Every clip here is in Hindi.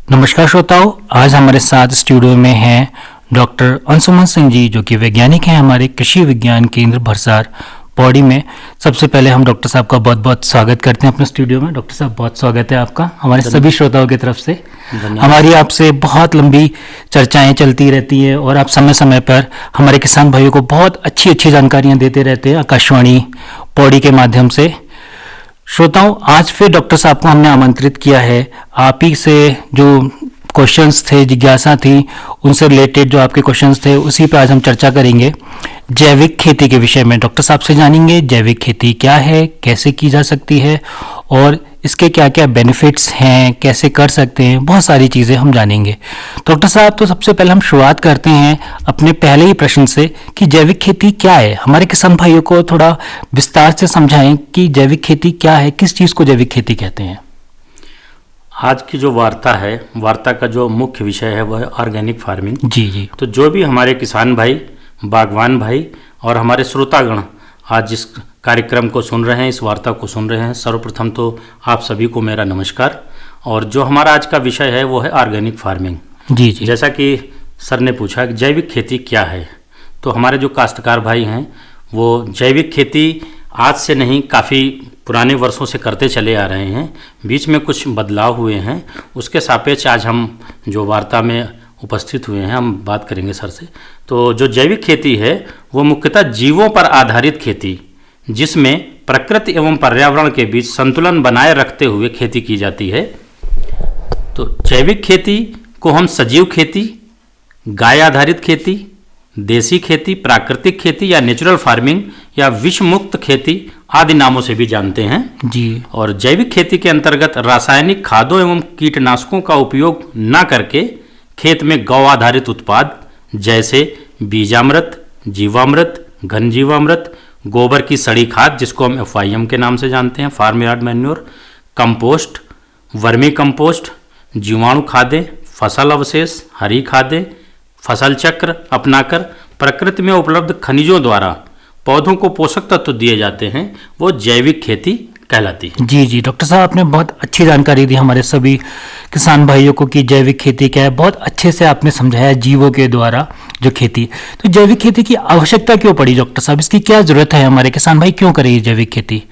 नमस्कार श्रोताओं, आज हमारे साथ स्टूडियो में हैं डॉक्टर अंशुमन सिंह जी, जो कि वैज्ञानिक हैं हमारे कृषि विज्ञान केंद्र भरसार पौड़ी में। सबसे पहले हम डॉक्टर साहब का बहुत बहुत स्वागत करते हैं अपने स्टूडियो में। डॉक्टर साहब, बहुत स्वागत है आपका हमारे सभी श्रोताओं की तरफ से। हमारी आपसे बहुत लंबी चर्चाएं चलती रहती है और आप समय समय पर हमारे किसान भाइयों को बहुत अच्छी अच्छी जानकारियां देते रहते हैं आकाशवाणी पौड़ी के माध्यम से। श्रोताओं, आज फिर डॉक्टर साहब को हमने आमंत्रित किया है। आप ही से जो क्वेश्चंस थे, जिज्ञासा थी, उनसे रिलेटेड जो आपके क्वेश्चंस थे, उसी पर आज हम चर्चा करेंगे। जैविक खेती के विषय में डॉक्टर साहब से जानेंगे जैविक खेती क्या है, कैसे की जा सकती है और इसके क्या क्या बेनिफिट्स हैं, कैसे कर सकते हैं, बहुत सारी चीज़ें हम जानेंगे। डॉक्टर साहब, तो सबसे पहले हम शुरुआत करते हैं अपने पहले ही प्रश्न से कि जैविक खेती क्या है। हमारे किसान भाइयों को थोड़ा विस्तार से समझाएं कि जैविक खेती क्या है, किस चीज़ को जैविक खेती कहते हैं। आज की जो वार्ता है, वार्ता का जो मुख्य विषय है वह है ऑर्गेनिक फार्मिंग। जी जी। तो जो भी हमारे किसान भाई, बागवान भाई और हमारे श्रोतागण आज जिस कार्यक्रम को सुन रहे हैं, इस वार्ता को सुन रहे हैं, सर्वप्रथम तो आप सभी को मेरा नमस्कार। और जो हमारा आज का विषय है वो है ऑर्गेनिक फार्मिंग। जी जी। जैसा कि सर ने पूछा कि जैविक खेती क्या है, तो हमारे जो काश्तकार भाई हैं वो जैविक खेती आज से नहीं, काफ़ी पुराने वर्षों से करते चले आ रहे हैं। बीच में कुछ बदलाव हुए हैं, उसके सापेक्ष आज हम जो वार्ता में उपस्थित हुए हैं, हम बात करेंगे सर से। तो जो जैविक खेती है वो मुख्यतः जीवों पर आधारित खेती, जिसमें प्रकृति एवं पर्यावरण के बीच संतुलन बनाए रखते हुए खेती की जाती है। तो जैविक खेती को हम सजीव खेती, गाय आधारित खेती, देसी खेती, प्राकृतिक खेती या नेचुरल फार्मिंग या विष मुक्त खेती आदि नामों से भी जानते हैं जी। और जैविक खेती के अंतर्गत रासायनिक खादों एवं कीटनाशकों का उपयोग न करके खेत में गौ आधारित उत्पाद जैसे बीजामृत, जीवामृत, घन जीवामृत, गोबर की सड़ी खाद जिसको हम FIM के नाम से जानते हैं, farmyard manure, compost, vermicompost, जीवाणु खादें, फसल अवशेष, हरी खादें, फसल चक्र अपनाकर प्रकृति में उपलब्ध खनिजों द्वारा पौधों को पोषक तत्व दिए जाते हैं, वो जैविक खेती कहलाती है। जी जी। डॉक्टर साहब, आपने बहुत अच्छी जानकारी दी हमारे सभी किसान भाइयों को कि जैविक खेती क्या है। बहुत अच्छे से आपने समझाया जीवों के द्वारा जो खेती। तो जैविक खेती की आवश्यकता क्यों पड़ी डॉक्टर साहब, इसकी क्या जरूरत है, हमारे किसान भाई क्यों करें ये जैविक खेती?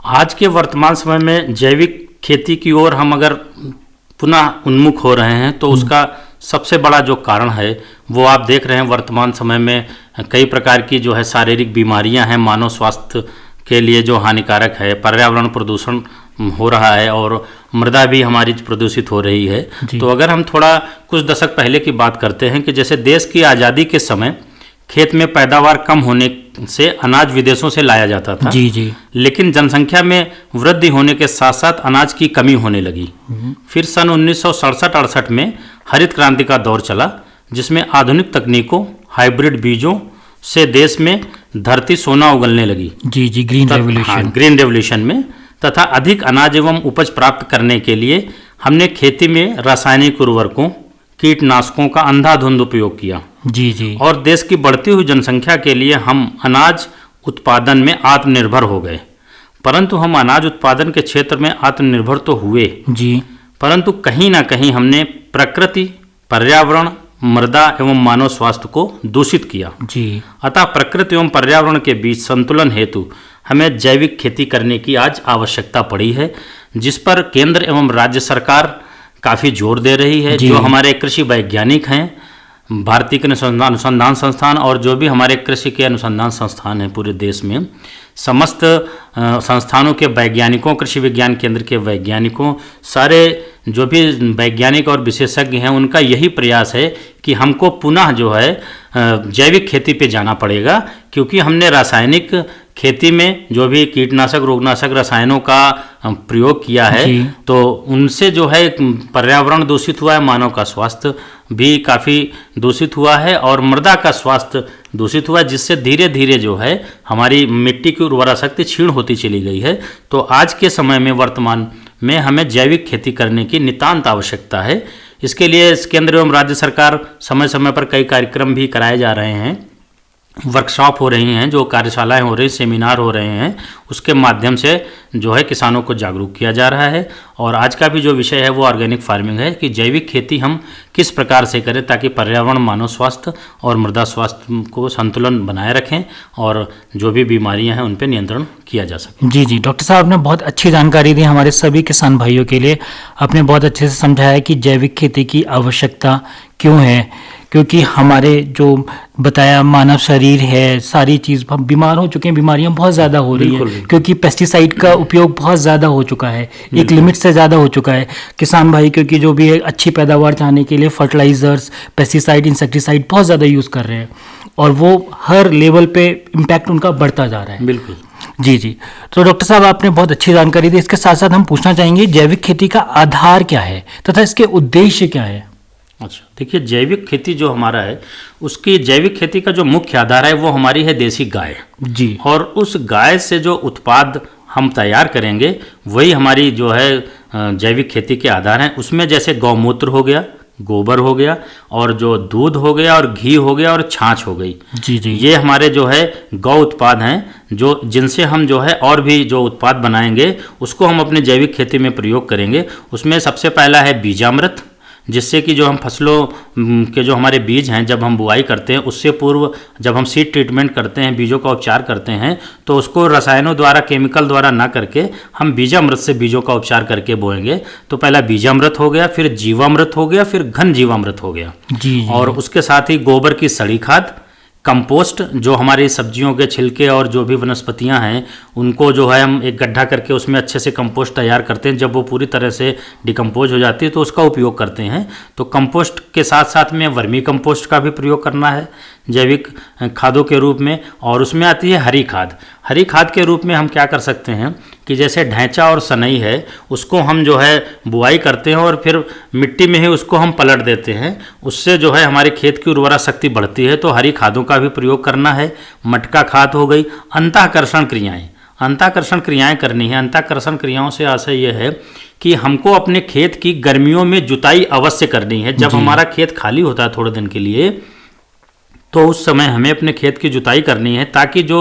आज के वर्तमान समय में जैविक खेती की ओर हम अगर पुनः उन्मुख हो रहे हैं तो उसका सबसे बड़ा जो कारण है वो आप देख रहे हैं, वर्तमान समय में कई प्रकार की जो है शारीरिक बीमारियां हैं, मानव स्वास्थ्य के लिए जो हानिकारक है, पर्यावरण प्रदूषण हो रहा है और मृदा भी हमारी प्रदूषित हो रही है। तो अगर हम थोड़ा कुछ दशक पहले की बात करते हैं कि जैसे देश की आज़ादी के समय खेत में पैदावार कम होने से अनाज विदेशों से लाया जाता था। जी जी। लेकिन जनसंख्या में वृद्धि होने के साथ साथ अनाज की कमी होने लगी। फिर सन 1967-68 में हरित क्रांति का दौर चला, जिसमें आधुनिक तकनीकों, हाइब्रिड बीजों से देश में धरती सोना उगलने लगी। जी जी। Green revolution. ग्रीन रेवोल्यूशन में तथा अधिक अनाज एवं उपज प्राप्त करने के लिए हमने खेती में रासायनिक उर्वरकों, कीटनाशकों का अंधाधुंध उपयोग किया। जी जी। और देश की बढ़ती हुई जनसंख्या के लिए हम अनाज उत्पादन में आत्मनिर्भर हो गए। परंतु हम अनाज उत्पादन के क्षेत्र में आत्मनिर्भर तो हुए जी, परंतु कहीं ना कहीं हमने प्रकृति, पर्यावरण, मृदा एवं मानव स्वास्थ्य को दूषित किया। जी। अतः प्रकृति एवं पर्यावरण के बीच संतुलन हेतु हमें जैविक खेती करने की आज आवश्यकता पड़ी है, जिस पर केंद्र एवं राज्य सरकार काफ़ी जोर दे रही है। जो हमारे कृषि वैज्ञानिक हैं, भारतीय अनुसंधान संस्थान और जो भी हमारे कृषि के अनुसंधान संस्थान हैं पूरे देश में, समस्त संस्थानों के वैज्ञानिकों, कृषि विज्ञान केंद्र के वैज्ञानिकों, सारे जो भी वैज्ञानिक और विशेषज्ञ हैं, उनका यही प्रयास है कि हमको पुनः जो है जैविक खेती पे जाना पड़ेगा, क्योंकि हमने रासायनिक खेती में जो भी कीटनाशक, रोगनाशक रसायनों का प्रयोग किया है तो उनसे जो है पर्यावरण दूषित हुआ है, मानव का स्वास्थ्य भी काफ़ी दूषित हुआ है और मृदा का स्वास्थ्य दूषित हुआ है, जिससे धीरे धीरे जो है हमारी मिट्टी की उर्वरा शक्ति क्षीण होती चली गई है। तो आज के समय में वर्तमान में हमें जैविक खेती करने की नितांत आवश्यकता है। इसके लिए केंद्र एवं राज्य सरकार समय समय पर कई कार्यक्रम भी कराए जा रहे हैं। वर्कशॉप हो रही हैं, जो कार्यशालाएं हो रही, सेमिनार हो रहे हैं, उसके माध्यम से जो है किसानों को जागरूक किया जा रहा है। और आज का भी जो विषय है वो ऑर्गेनिक फार्मिंग है कि जैविक खेती हम किस प्रकार से करें ताकि पर्यावरण, मानव स्वास्थ्य और मृदा स्वास्थ्य को संतुलन बनाए रखें और जो भी बीमारियां हैं उन पर नियंत्रण किया जा सके। जी जी, डॉक्टर साहब ने बहुत अच्छी जानकारी दी हमारे सभी किसान भाइयों के लिए। आपने बहुत अच्छे से समझाया कि जैविक खेती की आवश्यकता क्यों है, क्योंकि हमारे जो बताया मानव शरीर है, सारी चीज़ हम बीमार हो चुके हैं, बीमारियां बहुत ज़्यादा हो रही बिल्कुल, है बिल्कुल। क्योंकि पेस्टिसाइड का उपयोग बहुत ज़्यादा हो चुका है, एक लिमिट से ज़्यादा हो चुका है। किसान भाई क्योंकि जो भी है अच्छी पैदावार चाहने के लिए फर्टिलाइजर्स, पेस्टिसाइड, इंसेक्टिसाइड बहुत ज़्यादा यूज़ कर रहे हैं और वो हर लेवल पे इम्पैक्ट उनका बढ़ता जा रहा है। बिल्कुल। जी जी, तो डॉक्टर साहब आपने बहुत अच्छी जानकारी दी। इसके साथ साथ हम पूछना चाहेंगे जैविक खेती का आधार क्या है तथा इसके उद्देश्य क्या है? अच्छा, देखिए जैविक खेती जो हमारा है, उसकी जैविक खेती का जो मुख्य आधार है वो हमारी है देसी गाय। जी। और उस गाय से जो उत्पाद हम तैयार करेंगे वही हमारी जो है जैविक खेती के आधार हैं। उसमें जैसे गौमूत्र हो गया, गोबर हो गया और जो दूध हो गया और घी हो गया और छाछ हो गई। जी जी, ये हमारे जो है गौ उत्पाद हैं जो जिनसे हम जो है और भी जो उत्पाद बनाएंगे उसको हम अपने जैविक खेती में प्रयोग करेंगे। उसमें सबसे पहला है बीजामृत, जिससे कि जो हम फसलों के जो हमारे बीज हैं जब हम बुआई करते हैं उससे पूर्व जब हम सीड ट्रीटमेंट करते हैं, बीजों का उपचार करते हैं, तो उसको रसायनों द्वारा, केमिकल द्वारा ना करके हम बीजामृत से बीजों का उपचार करके बोएंगे। तो पहला बीजामृत हो गया, फिर जीवामृत हो गया, फिर घन जीवामृत हो गया। जी जी। और उसके साथ ही गोबर की सड़ी खाद, कंपोस्ट, जो हमारी सब्जियों के छिलके और जो भी वनस्पतियां हैं उनको जो है हम एक गड्ढा करके उसमें अच्छे से कंपोस्ट तैयार करते हैं। जब वो पूरी तरह से डिकम्पोज हो जाती है तो उसका उपयोग करते हैं। तो कंपोस्ट के साथ साथ में वर्मी कंपोस्ट का भी प्रयोग करना है जैविक खादों के रूप में। और उसमें आती है हरी खाद। हरी खाद के रूप में हम क्या कर सकते हैं कि जैसे ढैंचा और सनई है उसको हम जो है बुआई करते हैं और फिर मिट्टी में ही उसको हम पलट देते हैं, उससे जो है हमारे खेत की उर्वरा शक्ति बढ़ती है। तो हरी खादों का भी प्रयोग करना है। मटका खाद हो गई। अंतःकर्षण क्रियाएं, अंतःकर्षण क्रियाएं करनी है। अंतःकर्षण क्रियाओं से आशय यह है कि हमको अपने खेत की गर्मियों में जुताई अवश्य करनी है। जब हमारा खेत खाली होता है थोड़े दिन के लिए तो उस समय हमें अपने खेत की जुताई करनी है ताकि जो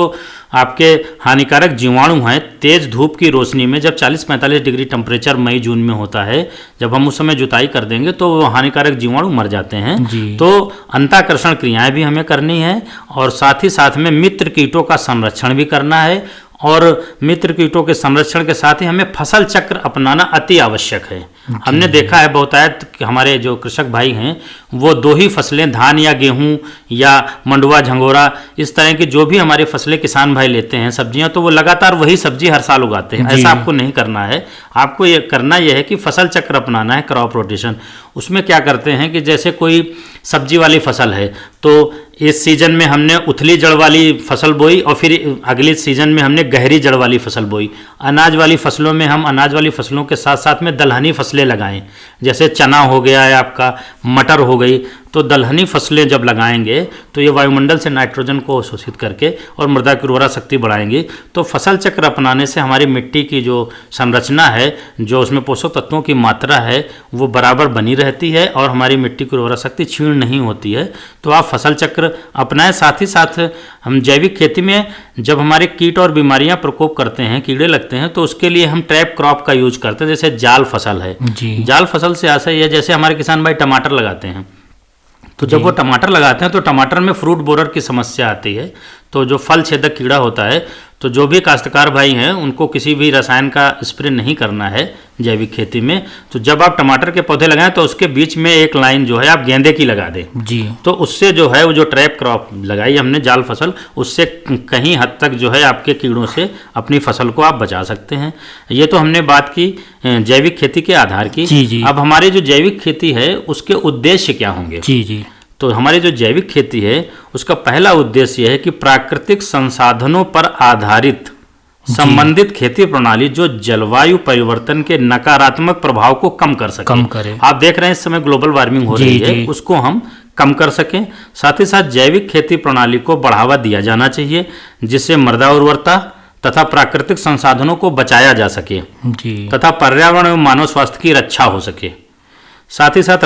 आपके हानिकारक जीवाणु हैं तेज धूप की रोशनी में, जब 40-45 डिग्री टेम्परेचर मई जून में होता है, जब हम उस समय जुताई कर देंगे तो वो हानिकारक जीवाणु मर जाते हैं। तो अंतःकर्षण क्रियाएं भी हमें करनी है और साथ ही साथ में मित्र कीटों का संरक्षण भी करना है। और मित्र कीटों के संरक्षण के साथ ही हमें फसल चक्र अपनाना अति आवश्यक है। हमने देखा है बहुतायत हमारे जो कृषक भाई हैं वो दो ही फसलें, धान या गेहूं या मंडुआ, झंगोरा, इस तरह की जो भी हमारी फसलें किसान भाई लेते हैं सब्जियां, तो वो लगातार वही सब्जी हर साल उगाते हैं। ऐसा आपको नहीं करना है। आपको ये करना यह है कि फसल चक्र अपनाना है, क्रॉप रोटेशन। उसमें क्या करते हैं कि जैसे कोई सब्जी वाली फसल है तो इस सीजन में हमने उथली जड़ वाली फसल बोई और फिर अगले सीजन में हमने गहरी जड़ वाली फसल बोई। अनाज वाली फसलों में हम अनाज वाली फसलों के साथ साथ में दलहनी फसलें लगाएं, जैसे चना हो गया या आपका मटर हो गई। तो दलहनी फसलें जब लगाएंगे तो ये वायुमंडल से नाइट्रोजन को अवशोषित करके और मृदा की उर्वरा शक्ति बढ़ाएंगी। तो फसल चक्र अपनाने से हमारी मिट्टी की जो संरचना है, जो उसमें पोषक तत्वों की मात्रा है, वो बराबर बनी रहती है और हमारी मिट्टी की उर्वरा शक्ति क्षीण नहीं होती है। तो आप फसल चक्र अपनाएं। साथ ही साथ हम जैविक खेती में जब हमारे कीट और बीमारियां प्रकोप करते हैं, कीड़े लगते हैं, तो उसके लिए हम ट्रैप क्रॉप का यूज करते हैं। जैसे जाल फसल है, जाल फसल से आशय यह, जैसे हमारे किसान भाई टमाटर लगाते हैं तो जब वो टमाटर लगाते हैं तो टमाटर में फ्रूट बोरर की समस्या आती है। तो जो फल छेदक कीड़ा होता है, तो जो भी काश्तकार भाई हैं उनको किसी भी रसायन का स्प्रे नहीं करना है जैविक खेती में। तो जब आप टमाटर के पौधे लगाएं तो उसके बीच में एक लाइन जो है आप गेंदे की लगा दें जी। तो उससे जो है वो जो ट्रैप क्रॉप लगाई हमने जाल फसल, उससे कहीं हद तक जो है आपके कीड़ों से अपनी फसल को आप बचा सकते हैं। ये तो हमने बात की जैविक खेती के आधार की। जी। अब हमारी जो जैविक खेती है उसके उद्देश्य क्या होंगे? जी। तो हमारी जो जैविक खेती है उसका पहला उद्देश्य है कि प्राकृतिक संसाधनों पर आधारित संबंधित खेती प्रणाली जो जलवायु परिवर्तन के नकारात्मक प्रभाव को कम कर सके। कम करे। आप देख रहे हैं इस समय ग्लोबल वार्मिंग हो रही है, उसको हम कम कर सकें। साथ ही साथ जैविक खेती प्रणाली को बढ़ावा दिया जाना चाहिए जिससे मृदा उर्वरता तथा प्राकृतिक संसाधनों को बचाया जा सके तथा पर्यावरण एवं मानव स्वास्थ्य की रक्षा हो सके। साथ ही साथ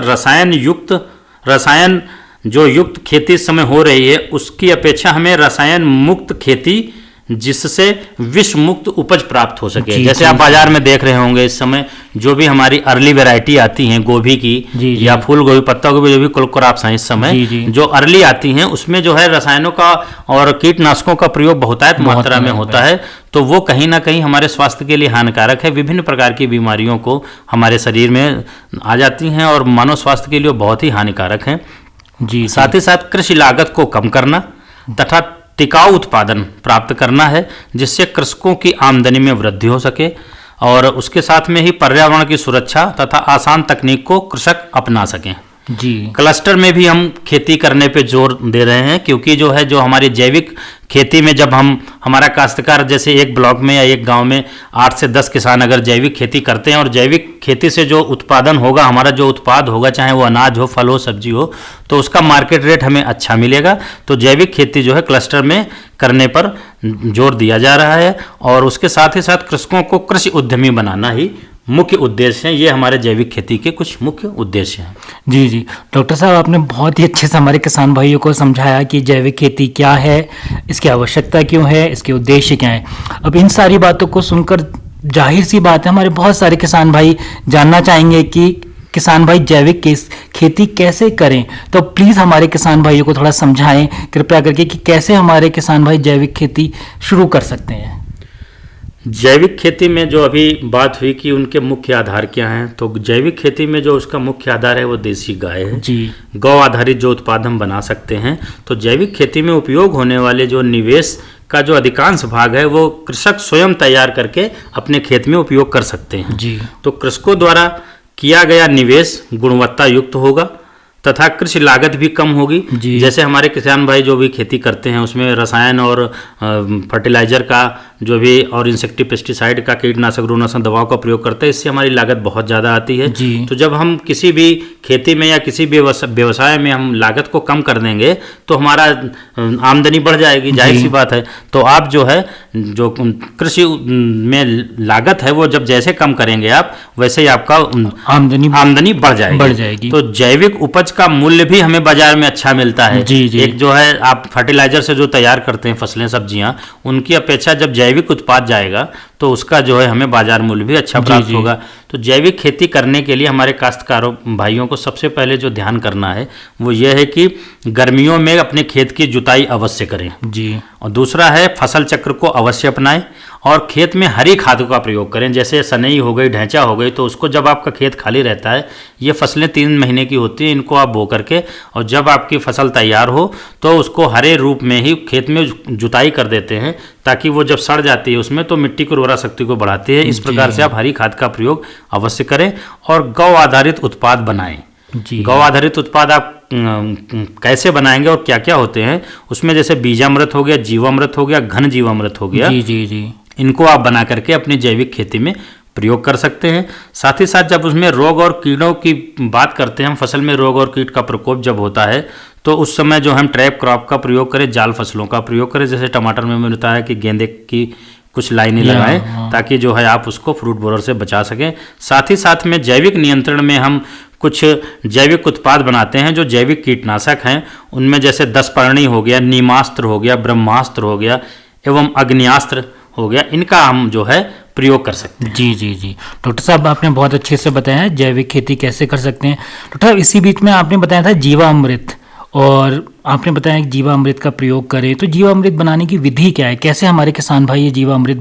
रसायन जो युक्त खेती इस समय हो रही है उसकी अपेक्षा हमें रसायन मुक्त खेती जिससे विष मुक्त उपज प्राप्त हो सके। जैसे आप बाजार में देख रहे होंगे इस समय जो भी हमारी अर्ली वैरायटी आती हैं गोभी की या फूल गोभी, पत्ता गोभी, जो भी क्रॉप्स हैं इस समय जो अर्ली आती हैं उसमें जो है रसायनों का और कीटनाशकों का प्रयोग बहुतायत मात्रा में होता है। तो वो कहीं ना कहीं हमारे स्वास्थ्य के लिए हानिकारक है, विभिन्न प्रकार की बीमारियों को हमारे शरीर में आ जाती हैं और मानव स्वास्थ्य के लिए बहुत ही हानिकारक है। साथ ही साथ कृषि लागत को कम करना तथा टिकाऊ उत्पादन प्राप्त करना है जिससे कृषकों की आमदनी में वृद्धि हो सके और उसके साथ में ही पर्यावरण की सुरक्षा तथा आसान तकनीक को कृषक अपना सकें। क्लस्टर में भी हम खेती करने पे जोर दे रहे हैं क्योंकि जो है जो हमारी जैविक खेती में जब हमारा काश्तकार जैसे एक ब्लॉक में या एक गांव में 8 से 10 किसान अगर जैविक खेती करते हैं और जैविक खेती से जो उत्पादन होगा, हमारा जो उत्पाद होगा, चाहे वो अनाज हो, फल हो, सब्जी हो, तो उसका मार्केट रेट हमें अच्छा मिलेगा। तो जैविक खेती जो है क्लस्टर में करने पर जोर दिया जा रहा है और उसके साथ ही साथ कृषकों को कृषि उद्यमी बनाना ही मुख्य उद्देश्य हैं। ये हमारे जैविक खेती के कुछ मुख्य उद्देश्य हैं। जी डॉक्टर साहब, आपने बहुत ही अच्छे से हमारे किसान भाइयों को समझाया कि जैविक खेती क्या है, इसकी आवश्यकता क्यों है, इसके उद्देश्य क्या है। अब इन सारी बातों को सुनकर जाहिर सी बात है हमारे बहुत सारे किसान भाई जानना चाहेंगे कि किसान भाई जैविक खेती कैसे करें। तो प्लीज़ हमारे किसान भाइयों को थोड़ा समझाएं कृपया करके कि कैसे हमारे किसान भाई जैविक खेती शुरू कर सकते हैं। जैविक खेती में जो अभी बात हुई कि उनके मुख्य आधार क्या हैं, तो जैविक खेती में जो उसका मुख्य आधार है वो देसी गाय है। गौ आधारित जो उत्पाद हम बना सकते हैं। तो जैविक खेती में उपयोग होने वाले जो निवेश का जो अधिकांश भाग है वो कृषक स्वयं तैयार करके अपने खेत में उपयोग कर सकते हैं। तो कृषकों द्वारा किया गया निवेश गुणवत्ता युक्त होगा तथा कृषि लागत भी कम होगी। जैसे हमारे किसान भाई जो भी खेती करते हैं उसमें रसायन और फर्टिलाइजर का जो भी और इंसेक्टिव पेस्टिसाइड का कीटनाशक रोगनाशक दवाओं का प्रयोग करते हैं, इससे हमारी लागत बहुत ज़्यादा आती है। तो जब हम किसी भी खेती में या किसी भी व्यवसाय में हम लागत को कम कर देंगे तो हमारा आमदनी बढ़ जाएगी, जाहिर सी बात है। तो आप जो है जो कृषि में लागत है वो जब जैसे कम करेंगे आप वैसे ही आपका आमदनी बढ़ जाएगी। तो जैविक उपज का मूल्य भी हमें बाजार में अच्छा मिलता है। एक जो है आप फर्टिलाइजर से जो तैयार करते हैं फसलें, सब्जियां, उनकी अपेक्षा जब जैविक उत्पाद जाएगा तो उसका जो है हमें बाजार मूल्य भी अच्छा प्राप्त होगा। तो जैविक खेती करने के लिए हमारे काश्तकारों भाइयों को सबसे पहले जो ध्यान करना है वो ये है कि गर्मियों में अपने खेत की जुताई अवश्य करें। और दूसरा है फसल चक्र को अवश्य अपनाएं और खेत में हरी खादों का प्रयोग करें। जैसे सनई हो गई, ढैंचा हो गई, तो उसको जब आपका खेत खाली रहता है, ये फसलें 3 महीने की होती हैं, इनको आप बो करके और जब आपकी फसल तैयार हो तो उसको हरे रूप में ही खेत में जुताई कर देते हैं ताकि वो जब सड़ जाती है उसमें तो मिट्टी की उर्वरा शक्ति को बढ़ाती है। इस प्रकार से आप हरी खाद का प्रयोग अवश्य करें और गौ आधारित उत्पाद बनाएं। गौ आधारित उत्पाद आप कैसे बनाएंगे और क्या क्या होते हैं उसमें, जैसे बीजामृत हो गया, जीवामृत हो गया, घन जीवामृत हो गया, इनको आप बना करके अपनी जैविक खेती में प्रयोग कर सकते हैं। साथ ही साथ जब उसमें रोग और कीड़ों की बात करते हैं, हम फसल में रोग और कीट का प्रकोप जब होता है तो उस समय जो हम ट्रैप क्रॉप का प्रयोग करें, जाल फसलों का प्रयोग करें। जैसे टमाटर में मैंने बताया कि गेंदे की कुछ लाइनें लगाएं ताकि जो है आप उसको फ्रूट बोरर से बचा सकें। साथ ही साथ में जैविक नियंत्रण में हम कुछ जैविक उत्पाद बनाते हैं जो जैविक कीटनाशक हैं। उनमें जैसे 10 पर्णी हो गया, नीमास्त्र हो गया, ब्रह्मास्त्र हो गया एवं अग्नियास्त्र हो गया, इनका हम जो है प्रयोग कर सकते हैं। जी डॉक्टर साहब, आपने बहुत अच्छे से बताया जैविक खेती कैसे कर सकते हैं। डॉक्टर साहब, इसी बीच में आपने बताया था जीवामृत, और आपने बताया कि जीवामृत का प्रयोग करें, तो जीवामृत बनाने की विधि क्या है? कैसे हमारे किसान भाई ये जीवामृत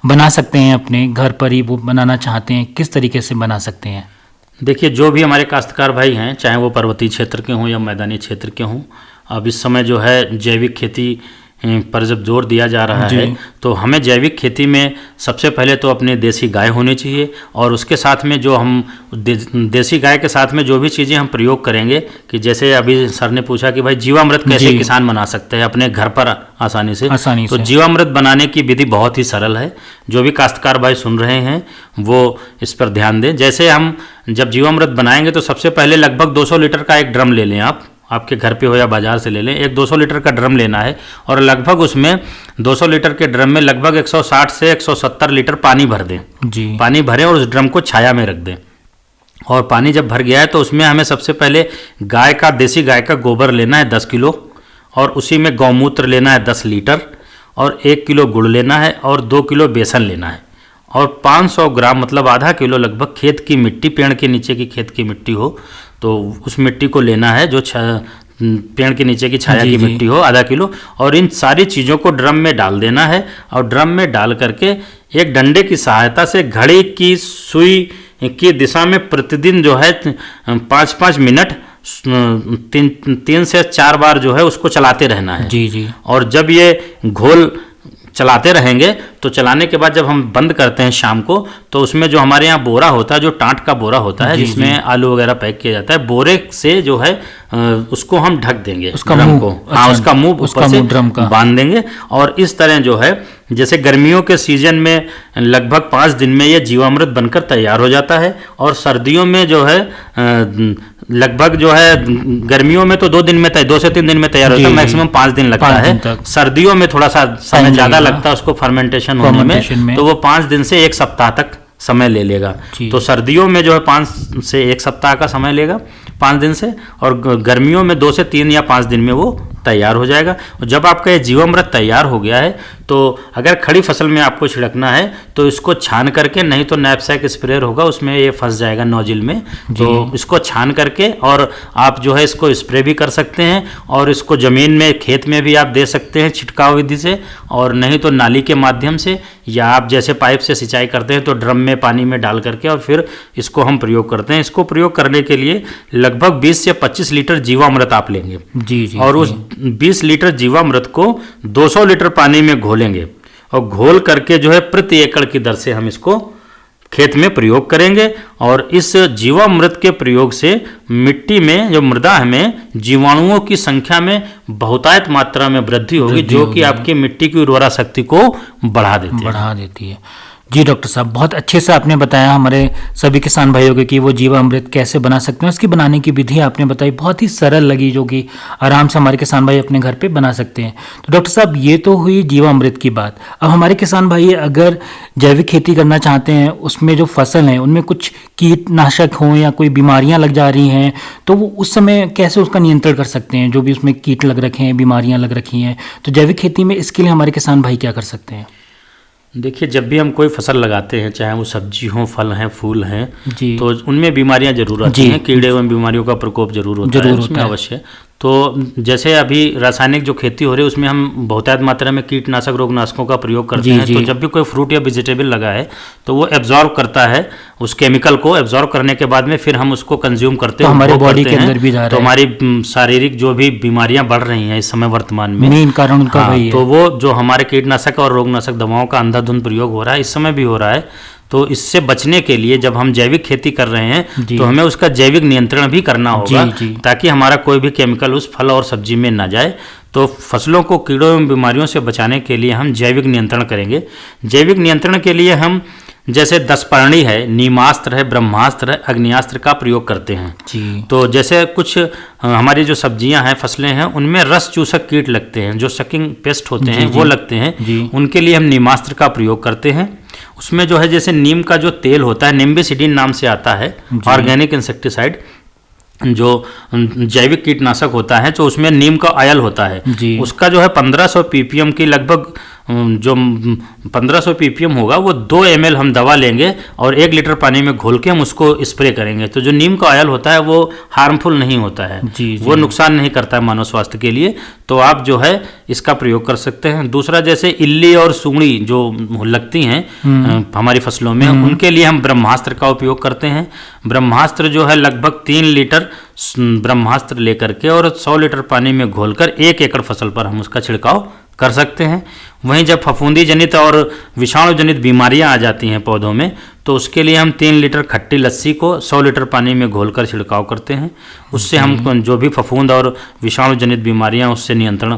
बना सकते हैं? अपने घर पर ही वो बनाना चाहते हैं, किस तरीके से बना सकते हैं? देखिए, जो भी हमारे काश्तकार भाई हैं, चाहे वो पर्वतीय क्षेत्र के हों या मैदानी क्षेत्र के हों, अब इस समय जो है जैविक खेती पर जब जोर दिया जा रहा है तो हमें जैविक खेती में सबसे पहले तो अपने देसी गाय होनी चाहिए और उसके साथ में जो हम देसी गाय के साथ में जो भी चीज़ें हम प्रयोग करेंगे, कि जैसे अभी सर ने पूछा कि भाई जीवामृत कैसे किसान बना सकते हैं अपने घर पर आसानी से। तो जीवामृत बनाने की विधि बहुत ही सरल है। जो भी काश्तकार भाई सुन रहे हैं वो इस पर ध्यान दें। जैसे हम जब जीवामृत बनाएंगे तो सबसे पहले लगभग 200 लीटर का एक ड्रम ले लें, आपके घर पे हो या बाजार से ले लें। एक 200 लीटर का ड्रम लेना है और लगभग उसमें 200 लीटर के ड्रम में लगभग 160 से 170 लीटर पानी भर दें। पानी भरें और उस ड्रम को छाया में रख दें और पानी जब भर गया है तो उसमें हमें सबसे पहले देसी गाय का गोबर लेना है 10 किलो, और उसी में गौमूत्र लेना है 10 लीटर, और 1 किलो गुड़ लेना है, और 2 किलो बेसन लेना है, और 500 ग्राम मतलब आधा किलो लगभग खेत की मिट्टी, पेड़ के नीचे की खेत की मिट्टी हो तो उस मिट्टी को लेना है, जो पेड़ के नीचे की छाया की मिट्टी हो, आधा किलो। और इन सारी चीज़ों को ड्रम में डाल देना है, और ड्रम में डाल करके एक डंडे की सहायता से घड़ी की सुई की दिशा में प्रतिदिन जो है 5-5 मिनट 3 से 4 बार जो है उसको चलाते रहना है। जी जी। और जब ये घोल चलाते रहेंगे तो चलाने के बाद जब हम बंद करते हैं शाम को, तो उसमें जो हमारे यहाँ बोरा होता है, जो टाट का बोरा होता है जिसमें आलू वगैरह पैक किया जाता है, बोरे से जो है उसको हम ढक देंगे, उसका ड्रम को। हाँ, उसका मुंह ऊपर से ड्रम का बांध देंगे। और इस तरह जो है जैसे गर्मियों के सीजन में लगभग 5 दिन में ये जीवामृत बनकर तैयार हो जाता है, और सर्दियों में जो है लगभग जो है गर्मियों में तो 2 दिन में 2 से 3 दिन में तैयार होता है, मैक्सिमम 5 दिन लगता है। सर्दियों में थोड़ा सा समय ज़्यादा लगता है उसको फर्मेंटेशन होने में, तो वो 5 दिन से 1 सप्ताह तक समय ले लेगा। तो सर्दियों में जो है 5 से 1 सप्ताह का समय लेगा, 5 दिन से, और गर्मियों में 2 से 3 या 5 दिन में वो तैयार हो जाएगा। और जब आपका ये जीवामृत तैयार हो गया है तो अगर खड़ी फसल में आपको छिड़कना है तो इसको छान करके, नहीं तो नैपसैक स्प्रेयर होगा उसमें ये फंस जाएगा नोजिल में, तो इसको छान करके और आप जो है इसको स्प्रे भी कर सकते हैं, और इसको ज़मीन में खेत में भी आप दे सकते हैं छिड़काव विधि से, और नहीं तो नाली के माध्यम से, या आप जैसे पाइप से सिंचाई करते हैं तो ड्रम में पानी में डाल करके और फिर इसको हम प्रयोग करते हैं। इसको प्रयोग करने के लिए लगभग 20 से 25 लीटर जीवामृत आप लेंगे। जी जी। और उस 20 लीटर जीवामृत को 200 लीटर पानी में घोलेंगे, और घोल करके जो है प्रति एकड़ की दर से हम इसको खेत में प्रयोग करेंगे। और इस जीवामृत के प्रयोग से मिट्टी में जो मृदा में जीवाणुओं की संख्या में बहुतायत मात्रा में वृद्धि होगी, जो कि आपकी मिट्टी की उर्वरा शक्ति को बढ़ा देती है। जी डॉक्टर साहब, बहुत अच्छे से आपने बताया हमारे सभी किसान भाइयों को कि वो जीवामृत कैसे बना सकते हैं, उसकी बनाने की विधि आपने बताई, बहुत ही सरल लगी, जो कि आराम से हमारे किसान भाई अपने घर पे बना सकते हैं। तो डॉक्टर साहब, ये तो हुई जीवामृत की बात। अब हमारे किसान भाई अगर जैविक खेती करना चाहते हैं, उसमें जो फसल है उनमें कुछ कीटनाशक हों या कोई बीमारियां लग जा रही हैं, तो वो उस समय कैसे उसका नियंत्रण कर सकते हैं, जो भी उसमें कीट लग रखे हैं, बीमारियां लग रखी हैं, तो जैविक खेती में इसके लिए हमारे किसान भाई क्या कर सकते हैं? देखिए, जब भी हम कोई फसल लगाते हैं, चाहे वो सब्जी हो, फल हैं, फूल हैं, तो उनमें बीमारियां जरूर आती हैं, कीड़े एवं बीमारियों का प्रकोप जरूर होता है उसमें अवश्य। तो जैसे अभी रासायनिक जो खेती हो रही है उसमें हम बहुतायत मात्रा में कीटनाशक रोगनाशकों का प्रयोग करते हैं। तो जब भी कोई फ्रूट या वेजिटेबल लगा है तो वो एब्जॉर्ब करता है उस केमिकल को, एब्जॉर्ब करने के बाद में फिर हम उसको कंज्यूम करते हैं, तो हमारे बॉडी के अंदर भी जा रहा है, तो हमारी शारीरिक जो भी बीमारियां बढ़ रही हैं इस समय वर्तमान में, मेन कारण उनका वही है। तो वो जो हमारे कीटनाशक और रोगनाशक दवाओं का अंधाधुंध प्रयोग हो रहा है, इस समय भी हो रहा है, तो इससे बचने के लिए जब हम जैविक खेती कर रहे हैं तो हमें उसका जैविक नियंत्रण भी करना होगा, ताकि हमारा कोई भी केमिकल उस फल और सब्जी में ना जाए। तो फसलों को कीड़ों एवं बीमारियों से बचाने के लिए हम जैविक नियंत्रण करेंगे। जैविक नियंत्रण के लिए हम जैसे 10 पर्णी है, नीमास्त्र है, ब्रह्मास्त्र है, अग्नियास्त्र का प्रयोग करते हैं जी। तो जैसे कुछ हमारी जो सब्जियां हैं, फसलें हैं, उनमें रस चूसक कीट लगते हैं, जो सकिंग पेस्ट होते हैं वो लगते हैं, उनके लिए हम नीमास्त्र का प्रयोग करते हैं। उसमें जो है जैसे नीम का जो तेल होता है, निम्बिसिडिन नाम से आता है, ऑर्गेनिक इंसेक्टिसाइड, जो जैविक कीटनाशक होता है, तो उसमें नीम का ऑयल होता है, उसका जो है 1500 ppm की लगभग जो 1500 ppm होगा, वो 2 ml हम दवा लेंगे और 1 लीटर पानी में घोल के हम उसको स्प्रे करेंगे। तो जो नीम का ऑयल होता है वो हार्मफुल नहीं होता है, वो नुकसान नहीं करता है मानव स्वास्थ्य के लिए, तो आप जो है इसका प्रयोग कर सकते हैं। दूसरा, जैसे इल्ली और सूंडी जो लगती हैं हमारी फसलों में, उनके लिए हम ब्रह्मास्त्र का उपयोग करते हैं। ब्रह्मास्त्र जो है लगभग 3 लीटर ब्रह्मास्त्र लेकर के और 100 लीटर पानी में घोलकर 1 एकड़ फसल पर हम उसका छिड़काव कर सकते हैं। वहीं जब फफूंदी जनित और विषाणु जनित बीमारियां आ जाती हैं पौधों में, तो उसके लिए हम 3 लीटर खट्टी लस्सी को 100 लीटर पानी में घोलकर छिड़काव करते हैं। उससे हम जो भी फफूंद और विषाणु जनित बीमारियां उससे नियंत्रण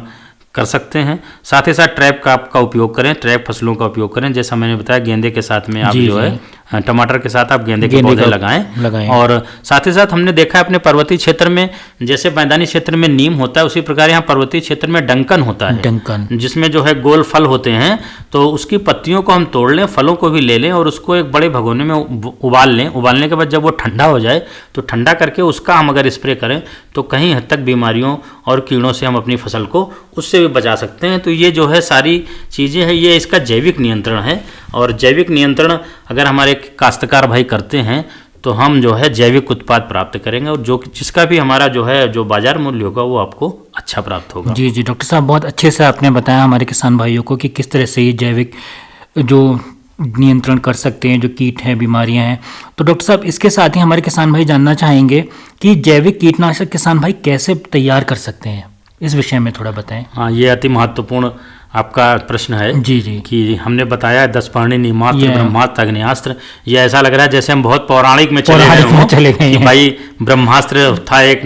कर सकते हैं। साथ ही साथ ट्रैप का उपयोग करें, ट्रैप फसलों का उपयोग करें, जैसा मैंने बताया गेंदे के साथ में आप जो है टमाटर के साथ आप गेंदे के पौधे लगाएं। और साथ ही साथ हमने देखा है अपने पर्वतीय क्षेत्र में, जैसे मैदानी क्षेत्र में नीम होता है, उसी प्रकार यहाँ पर्वतीय क्षेत्र में डंकन होता है, डंकन, जिसमें जो है गोल फल होते हैं। तो उसकी पत्तियों को हम तोड़ लें, फलों को भी ले लें और उसको एक बड़े भगोने में उबाल लें। उबालने के बाद जब वो ठंडा हो जाए तो ठंडा करके उसका हम अगर स्प्रे करें तो कहीं हद तक बीमारियों और कीड़ों से हम अपनी फसल को उससे भी बचा सकते हैं। तो ये जो है सारी चीज़ें हैं, ये इसका जैविक नियंत्रण है। और जैविक नियंत्रण अगर हमारे काश्तकार भाई करते हैं तो हम जो है जैविक उत्पाद प्राप्त करेंगे और जिसका भी हमारा जो बाजार मूल्य होगा वो आपको अच्छा प्राप्त होगा। जी डॉक्टर साहब, बहुत अच्छे से आपने बताया हमारे किसान भाइयों को कि किस तरह से ये जैविक जो नियंत्रण कर सकते हैं, जो कीट हैं, बीमारियां हैं। तो डॉक्टर साहब, इसके साथ ही हमारे किसान भाई जानना चाहेंगे कि जैविक कीटनाशक किसान भाई कैसे तैयार कर सकते हैं, इस विषय में थोड़ा बताएं। हाँ, ये अति महत्वपूर्ण आपका प्रश्न है। जी कि हमने बताया 10 पर्णी, नीमास्त्र, ब्रह्मास्त्र, अग्नियास्त्र। ये ऐसा लग रहा है जैसे हम बहुत पौराणिक में चले गए हैं। भाई ब्रह्मास्त्र था, एक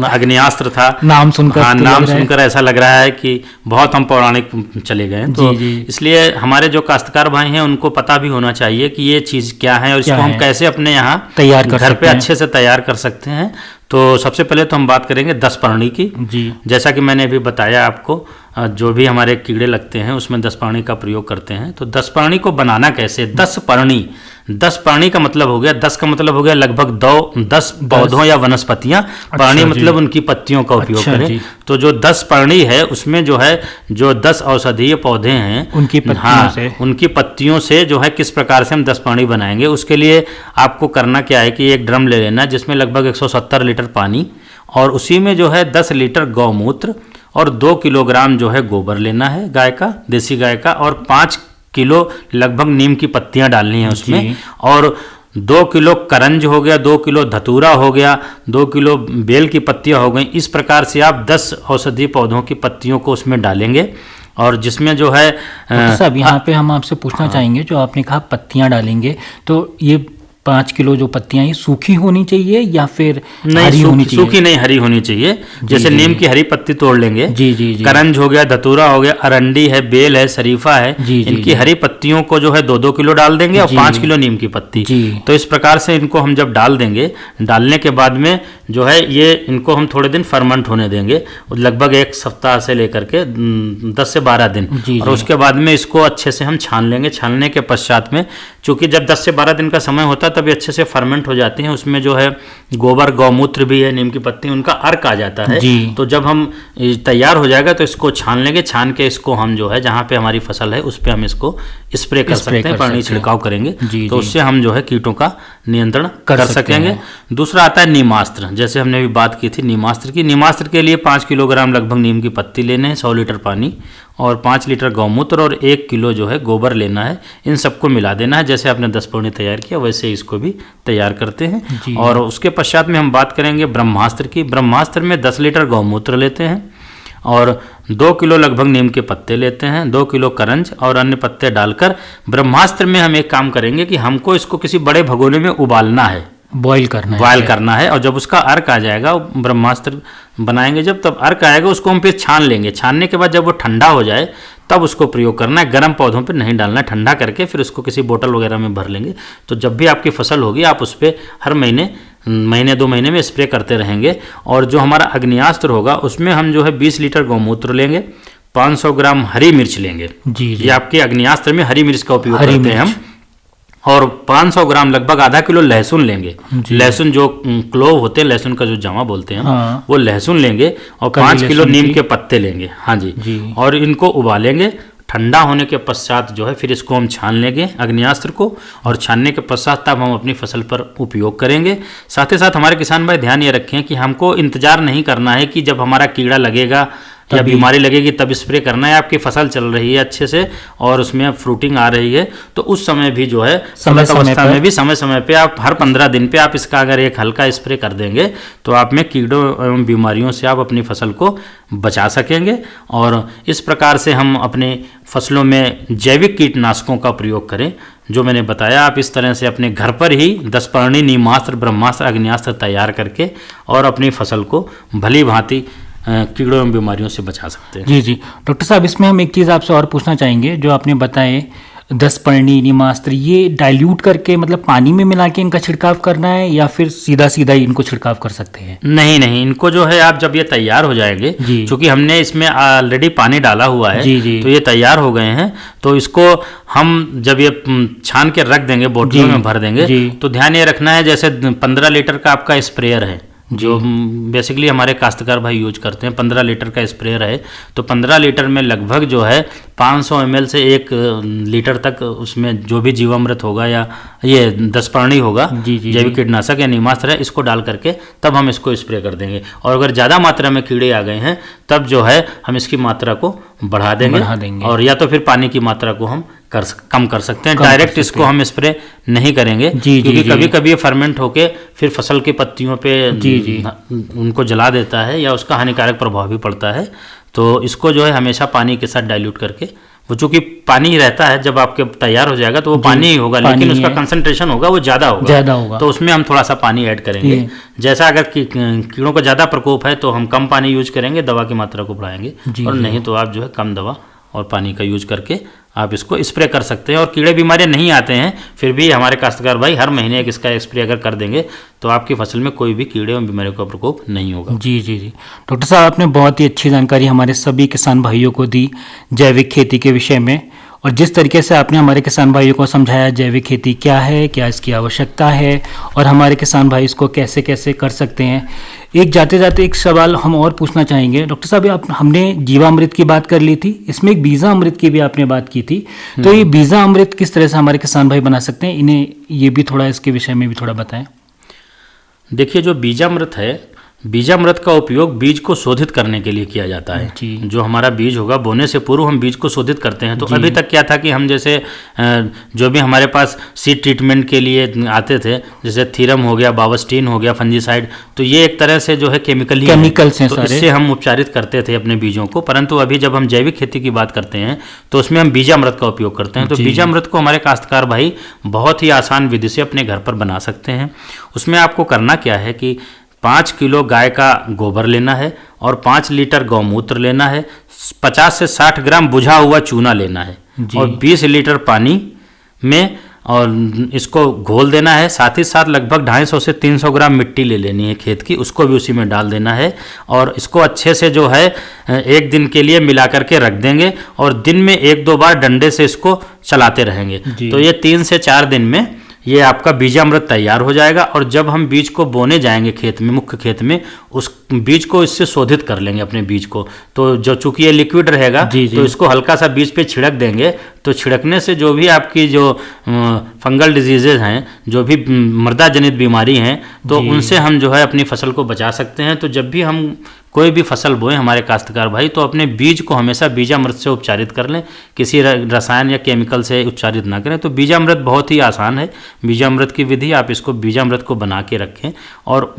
अग्नियास्त्र था, नाम सुनकर ऐसा लग रहा है कि बहुत हम पौराणिक चले गए। तो इसलिए हमारे जो काश्तकार भाई हैं उनको पता भी होना चाहिए कि ये चीज़ क्या है और इसको हम कैसे अपने यहाँ तैयार घर पे अच्छे से तैयार कर सकते हैं। तो सबसे पहले तो हम बात करेंगे 10 पर्णी की। जैसा कि मैंने अभी बताया आपको, जो भी हमारे कीड़े लगते हैं उसमें 10 पर्णी का प्रयोग करते हैं। तो 10 पर्णी को बनाना कैसे? 10 पर्णी का मतलब हो गया, 10 का मतलब हो गया लगभग 10 पौधों या वनस्पतियां। पर्णी मतलब उनकी पत्तियों का उपयोग करें। तो जो 10 पर्णी है उसमें जो है जो 10 औषधीय पौधे हैं उनकी पत्तियों से जो है किस प्रकार से हम 10 पर्णी बनाएंगे। उसके लिए आपको करना क्या है कि एक ड्रम ले लेना जिसमें लगभग 170 लीटर पानी और उसी में जो है 10 लीटर गौमूत्र और 2 किलोग्राम जो है गोबर लेना है गाय का, देसी गाय का, और 5 किलो लगभग नीम की पत्तियां डालनी है उसमें, और 2 किलो करंज हो गया, 2 किलो धतूरा हो गया, 2 किलो बेल की पत्तियां हो गई। इस प्रकार से आप 10 औषधीय पौधों की पत्तियों को उसमें डालेंगे। और जिसमें जो है सब यहाँ पे हम आपसे पूछना चाहेंगे, जो आपने कहा पत्तियां डालेंगे, तो ये 5 किलो जो पत्तियां ये सूखी होनी चाहिए या फिर हरी होनी चाहिए? सूखी नहीं, हरी होनी चाहिए। जैसे नीम की हरी पत्ती तोड़ लेंगे, करंज हो गया, धतूरा हो गया, अरंडी है, बेल है, शरीफा है, इनकी हरी पत्तियों को जो है 2-2 किलो डाल देंगे और 5 किलो नीम की पत्ती। तो इस प्रकार से इनको हम जब डाल देंगे, डालने के बाद में जो है ये इनको हम थोड़े दिन फर्मेंट होने देंगे, लगभग 1 सप्ताह से लेकर के 10 से 12 दिन। और उसके बाद में इसको अच्छे से हम छान लेंगे। छानने के पश्चात में चूंकि जब 10 से 12 दिन का समय होता है तभी अच्छे से फर्मेंट हो जाते हैं। उसमें जो है गोबर, गौमूत्र भी है, नीम की पत्ती, उनका अर्क आ जाता है। तो जब हम तैयार हो जाएगा तो इसको छान लेंगे। छान के इसको हम जो है जहाँ पे हमारी फसल है उस पे हम इसको स्प्रे कर सकते हैं, पानी छिड़काव करेंगे। तो उससे हम जो है कीटों का नियंत्रण कर सकेंगे। दूसरा आता है नीमास्त्र। जैसे हमने भी बात की थी नीमास्त्र की। नीमास्त्र के लिए 5 किलोग्राम लगभग नीम की पत्ती लेने हैं, 100 लीटर पानी और 5 लीटर गौमूत्र और 1 किलो जो है गोबर लेना है। इन सबको मिला देना है। जैसे आपने 10 पर्णी तैयार किया वैसे इसको भी तैयार करते हैं। और उसके पश्चात में हम बात करेंगे ब्रह्मास्त्र की। ब्रह्मास्त्र में 10 लीटर गौमूत्र लेते हैं और 2 किलो लगभग नीम के पत्ते लेते हैं, 2 किलो करंज और अन्य पत्ते डालकर ब्रह्मास्त्र में हम एक काम करेंगे कि हमको इसको किसी बड़े भगोने में उबालना है, बॉयल करना है। और जब उसका अर्क आ जाएगा, ब्रह्मास्त्र बनाएंगे जब, तब अर्क आएगा उसको हम फिर छान लेंगे। छानने के बाद जब वो ठंडा हो जाए तब उसको प्रयोग करना है। गर्म पौधों पे नहीं डालना है। ठंडा करके फिर उसको किसी बोतल वगैरह में भर लेंगे। तो जब भी आपकी फसल होगी आप उस पर हर महीने 2 महीने में स्प्रे करते रहेंगे। और जो हमारा अग्नियास्त्र होगा उसमें हम जो है 20 लीटर गौमूत्र लेंगे, 500 ग्राम हरी मिर्च लेंगे। ये आपके अग्नियास्त्र में हरी मिर्च का उपयोग करते हैं हम। और 500 ग्राम लगभग आधा किलो लहसुन लेंगे। लहसुन जो क्लोव होते हैं, लहसुन का जो जामा बोलते हैं वो लहसुन लेंगे और 5 किलो नीम के पत्ते लेंगे। हाँ जी। और इनको उबालेंगे। ठंडा होने के पश्चात जो है फिर इसको हम छान लेंगे अग्नियास्त्र को, और छानने के पश्चात तब हम अपनी फसल पर उपयोग करेंगे। साथ ही साथ हमारे किसान भाई ध्यान ये रखें कि हमको इंतजार नहीं करना है कि जब हमारा कीड़ा लगेगा या बीमारी लगेगी तब स्प्रे करना है। आपकी फसल चल रही है अच्छे से और उसमें फ्रूटिंग आ रही है तो उस समय भी जो है समय समय पे आप हर 15 दिन पे आप इसका अगर एक हल्का स्प्रे कर देंगे तो आप में कीड़ों एवं बीमारियों से आप अपनी फसल को बचा सकेंगे। और इस प्रकार से हम अपने फसलों में जैविक कीटनाशकों का प्रयोग करें। जो मैंने बताया आप इस तरह से अपने घर पर ही 10 पर्णी, नीमास्त्र, ब्रह्मास्त्र, अग्नियास्त्र तैयार करके और अपनी फसल को भली भांति कीड़ों एवं बीमारियों से बचा सकते हैं। जी डॉक्टर साहब, इसमें हम एक चीज़ आपसे और पूछना चाहेंगे। जो आपने बताए दसपर्णी, नीमास्त्र, ये डाइल्यूट करके मतलब पानी में मिला के इनका छिड़काव करना है या फिर सीधा सीधा ही इनको छिड़काव कर सकते हैं? नहीं नहीं, इनको जो है आप जब ये तैयार हो जाएंगे, जी। क्योंकि हमने इसमें ऑलरेडी पानी डाला हुआ है, जी, जी। तो ये तैयार हो गए हैं, तो इसको हम जब ये छान के रख देंगे, बोतलों में भर देंगे, जी। तो ध्यान ये रखना है जैसे 15 लीटर का आपका स्प्रेयर है जो बेसिकली हमारे काश्तकार भाई यूज करते हैं, 15 लीटर का स्प्रेयर है, तो 15 लीटर में लगभग जो है 500 ml से 1 लीटर तक उसमें जो भी जीवामृत होगा या ये दसपर्णी होगा, जैविक कीटनाशक या नीमास्त्र है, इसको डाल करके तब हम इसको स्प्रे कर देंगे। और अगर ज़्यादा मात्रा में कीड़े आ गए हैं तब जो है हम इसकी मात्रा को बढ़ा देंगे और या तो फिर पानी की मात्रा को हम कम कर सकते हैं। डायरेक्ट इसको हम स्प्रे नहीं करेंगे, क्योंकि कभी कभी ये फर्मेंट होके फिर फसल की पत्तियों पे उनको जला देता है या उसका हानिकारक प्रभाव भी पड़ता है। तो इसको जो है हमेशा पानी के साथ डाइल्यूट करके, वो चूंकि पानी ही रहता है, जब आपके तैयार हो जाएगा तो वो पानी ही होगा, लेकिन उसका कंसंट्रेशन होगा वो ज़्यादा होगा, तो उसमें हम थोड़ा सा पानी ऐड करेंगे। जैसा अगर कीड़ों का ज़्यादा प्रकोप है तो हम कम पानी यूज करेंगे, दवा की मात्रा को बढ़ाएंगे, और नहीं तो आप जो है कम दवा और पानी का यूज करके आप इसको स्प्रे कर सकते हैं। और कीड़े बीमारियां नहीं आते हैं, फिर भी हमारे काश्तकार भाई हर महीने एक इसका स्प्रे अगर कर देंगे तो आपकी फसल में कोई भी कीड़े और बीमारियों का प्रकोप नहीं होगा। जी जी जी, डॉक्टर साहब आपने बहुत ही अच्छी जानकारी हमारे सभी किसान भाइयों को दी जैविक खेती के विषय में, और जिस तरीके से आपने हमारे किसान भाइयों को समझाया जैविक खेती क्या है, क्या इसकी आवश्यकता है और हमारे किसान भाई इसको कैसे कैसे कर सकते हैं। एक जाते जाते एक सवाल हम और पूछना चाहेंगे डॉक्टर साहब, हमने जीवामृत की बात कर ली थी, इसमें एक बीजा अमृत की भी आपने बात की थी, तो ये बीजा अमृत किस तरह से हमारे किसान भाई बना सकते हैं, इन्हें ये भी थोड़ा इसके विषय में भी थोड़ा बताएं। देखिए, जो बीजामृत है, बीजामृत का उपयोग बीज को शोधित करने के लिए किया जाता है। जो हमारा बीज होगा, बोने से पूर्व हम बीज को शोधित करते हैं। तो अभी तक क्या था कि हम जैसे जो भी हमारे पास सीड ट्रीटमेंट के लिए आते थे, जैसे थीरम हो गया, बावस्टीन हो गया, फंजीसाइड, तो ये एक तरह से जो है केमिकल्स हैं, तो इससे हम उपचारित करते थे अपने बीजों को। परंतु अभी जब हम जैविक खेती की बात करते हैं तो उसमें हम बीजामृत का उपयोग करते हैं। तो बीजामृत को हमारे काश्तकार भाई बहुत ही आसान विधि से अपने घर पर बना सकते हैं। उसमें आपको करना क्या है कि 5 किलो गाय का गोबर लेना है और 5 लीटर गौमूत्र लेना है, 50 से 60 ग्राम बुझा हुआ चूना लेना है और 20 लीटर पानी में और इसको घोल देना है। साथ ही साथ लगभग 250 से 300 ग्राम मिट्टी ले लेनी है खेत की, उसको भी उसी में डाल देना है और इसको अच्छे से जो है 1 दिन के लिए मिला करके रख देंगे और दिन में 1-2 बार डंडे से इसको चलाते रहेंगे। तो ये 3 से 4 दिन में ये आपका बीजामृत तैयार हो जाएगा। और जब हम बीज को बोने जाएंगे खेत में, मुख्य खेत में, उस बीज को इससे शोधित कर लेंगे अपने बीज को। तो जो चूंकि ये लिक्विड रहेगा तो इसको हल्का सा बीज पे छिड़क देंगे। तो छिड़कने से जो भी आपकी जो फंगल डिजीजेज हैं, जो भी मृदा जनित बीमारी हैं, तो उनसे हम जो है अपनी फसल को बचा सकते हैं। तो जब भी हम कोई भी फसल बोएं हमारे काश्तकार भाई, तो अपने बीज को हमेशा बीजामृत से उपचारित कर लें, किसी रसायन या केमिकल से उपचारित ना करें। तो बीजामृत बहुत ही आसान है, बीजामृत की विधि, आप इसको बीजामृत को बना के रखें और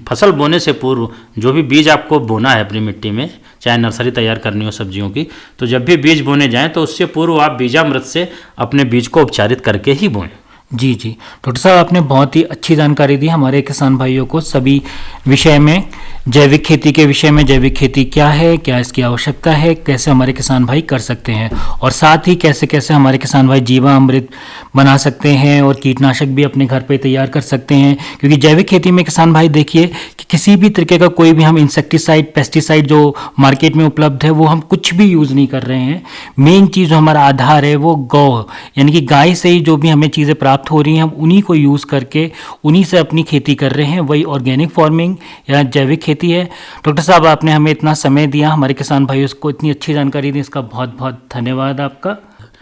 फसल बोने से पूर्व जो भी बीज आपको बोना है अपनी मिट्टी में, चाहे नर्सरी तैयार करनी हो सब्जियों की, तो जब भी बीज बोने जाएं तो उससे पूर्व आप बीजामृत से अपने बीज को उपचारित करके ही बोएं। जी जी, डॉक्टर साहब आपने बहुत ही अच्छी जानकारी दी हमारे किसान भाइयों को सभी विषय में, जैविक खेती के विषय में, जैविक खेती क्या है, क्या इसकी आवश्यकता है, कैसे हमारे किसान भाई कर सकते हैं और साथ ही कैसे कैसे हमारे किसान भाई जीवामृत बना सकते हैं और कीटनाशक भी अपने घर पे तैयार कर सकते हैं। क्योंकि जैविक खेती में किसान भाई देखिए कि किसी भी तरीके का कोई भी हम इंसेक्टिसाइड, पेस्टिसाइड जो मार्केट में उपलब्ध है वो हम कुछ भी यूज़ नहीं कर रहे हैं। मेन चीज़ जो हमारा आधार है वो गौ, यानी कि गाय से ही जो भी हमें चीज़ें प्राप्त हो रही हैं हम उन्हीं को यूज़ करके उन्हीं से अपनी खेती कर रहे हैं, वही ऑर्गेनिक फार्मिंग या जैविक खेती है। डॉक्टर साहब आपने हमें इतना समय दिया, हमारे किसान भाइयों को इतनी अच्छी जानकारी दी, इसका बहुत बहुत धन्यवाद आपका।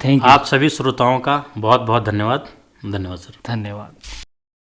Thank you. आप सभी श्रोताओं का बहुत बहुत धन्यवाद। धन्यवाद सर। धन्यवाद।